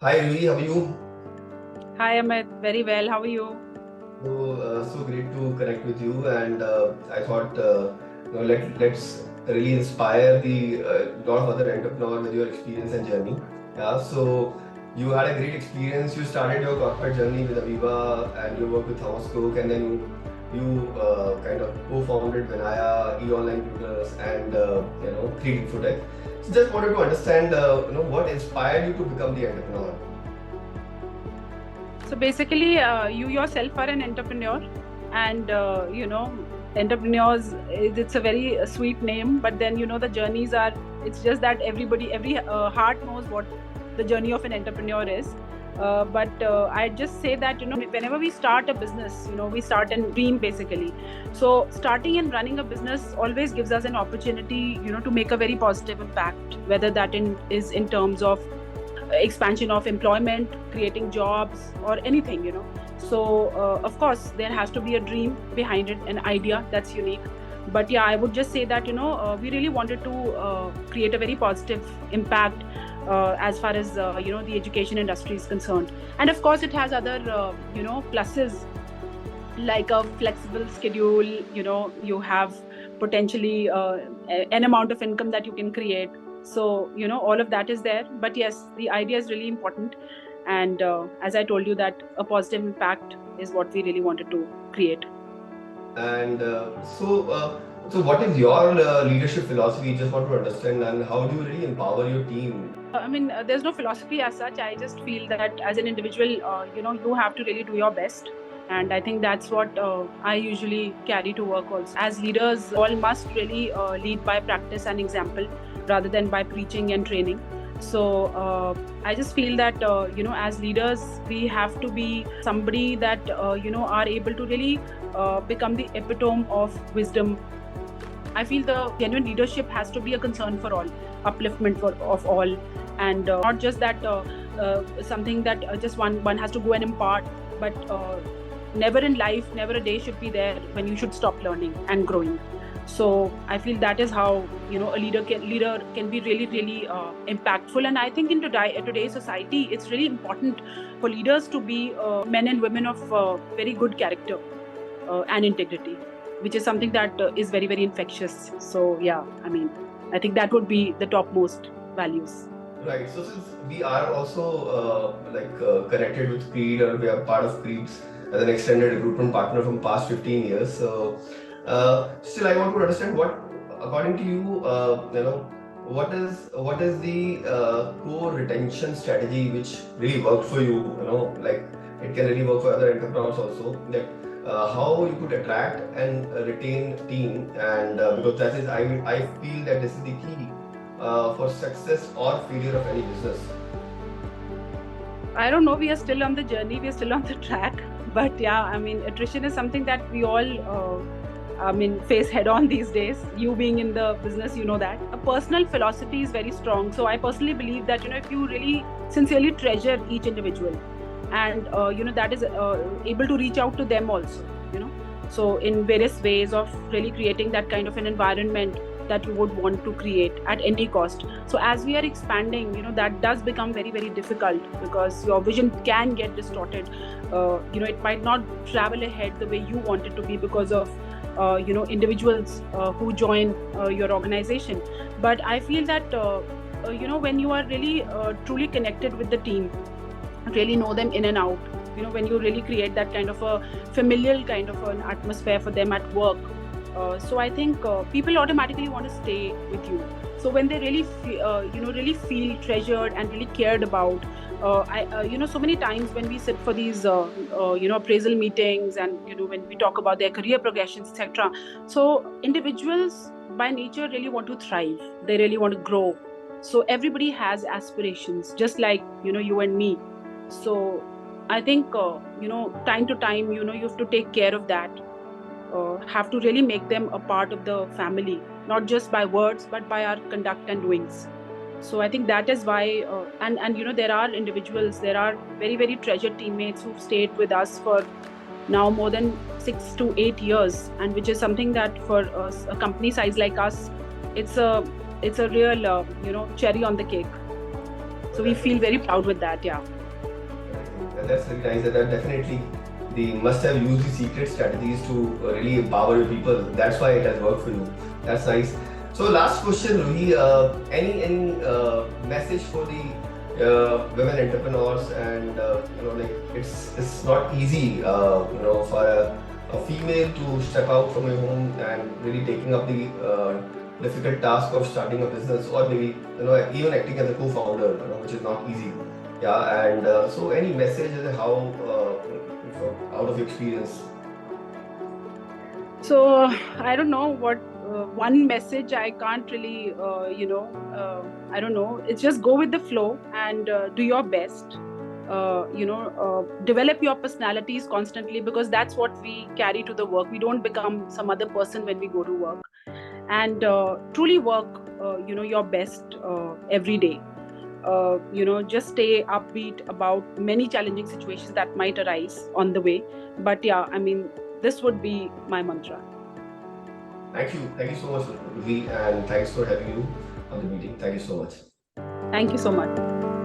Hi Rui, how are you? Hi, Amit. Very well. How are you? So great to connect with you, and I thought let's really inspire the lot of other entrepreneurs with your experience and journey. Yeah, so you had a great experience. You started your corporate journey with Aviva, and you worked with Thomas Cook, and then you kind of co-founded Vinaya, e-online tutors, and 3D Infotech. So just wanted to understand what inspired you to become the entrepreneur. So basically, you yourself are an entrepreneur, and entrepreneurs. It's a very sweet name, but then the journeys are. It's just that every heart knows what the journey of an entrepreneur is. But I just say that whenever we start a business, we start and dream basically. So starting and running a business always gives us an opportunity, to make a very positive impact, whether is in terms of expansion of employment, creating jobs, or anything. So of course there has to be a dream behind it, an idea that's unique. But yeah, I would just say that we really wanted to create a very positive impact as far as the education industry is concerned. And of course it has other pluses, like a flexible schedule. You have potentially an amount of income that you can create. So all of that is there, but yes, the idea is really important. And as I told you, that a positive impact is what we really wanted to create. And so what is your leadership philosophy? Just want to understand, and how do you really empower your team? There's no philosophy as such. I just feel that as an individual, you have to really do your best. And I think that's what I usually carry to work also. As leaders, all must really lead by practice and example rather than by preaching and training. So I just feel that, as leaders, we have to be somebody that, are able to really become the epitome of wisdom. I feel the genuine leadership has to be a concern for all, upliftment of all, and not just that something that just one has to go and impart. But never in life, never a day should be there when you should stop learning and growing. So I feel that is how a leader can be really really impactful. And I think in today's society, it's really important for leaders to be men and women of very good character and integrity, which is something that is very, very infectious. So, yeah, I think that would be the topmost values. Right. So since we are also connected with Creed, or we are part of Creed's as an extended recruitment partner from past 15 years. So still, I want to understand what, according to you, what is the core retention strategy which really worked for you? Like it can really work for other entrepreneurs also. That how you could attract and retain team, and because that is, I feel that this is the key for success or failure of any business. I don't know. We are still on the journey. We are still on the track. But yeah, attrition is something that we all, face head on these days. You being in the business, you know that. A personal philosophy is very strong. So I personally believe that, if you really sincerely treasure each individual, and, that is able to reach out to them also, you know. So in various ways of really creating that kind of an environment that you would want to create at any cost. So as we are expanding, that does become very very difficult, because your vision can get distorted. It might not travel ahead the way you want it to be because of individuals who join your organization. But I feel that when you are really truly connected with the team, really know them in and out, when you really create that kind of a familial kind of an atmosphere for them at work. So I think people automatically want to stay with you. So when they really really feel treasured and really cared about, so many times when we sit for these appraisal meetings, and when we talk about their career progressions, etc. So individuals by nature really want to thrive, they really want to grow. So everybody has aspirations, just like you and me. So I think time to time, you have to take care of that, have to really make them a part of the family, not just by words but by our conduct and doings. So I think that is why, and there are individuals, there are very very treasured teammates who've stayed with us for now more than 6 to 8 years, and which is something that for a company size like us, it's a real cherry on the cake. So we feel very proud with that. Yeah. And that's very nice. That definitely they must have used the secret strategies to really empower your people. That's why it has worked for you. That's nice. So last question, Ruhi. Any message for the women entrepreneurs, and like it's not easy for a female to step out from your home and really taking up the difficult task of starting a business, or maybe even acting as a co-founder, which is not easy. Yeah, and so any message as how out of your experience? So I don't know what one message. I can't really I don't know. It's just go with the flow and do your best. Develop your personalities constantly, because that's what we carry to the work. We don't become some other person when we go to work, and truly work your best every day. Just stay upbeat about many challenging situations that might arise on the way. But yeah, I mean, this would be my mantra. Thank you so much, Ruhi, and thanks for having you on the meeting. Thank you so much. Thank you so much.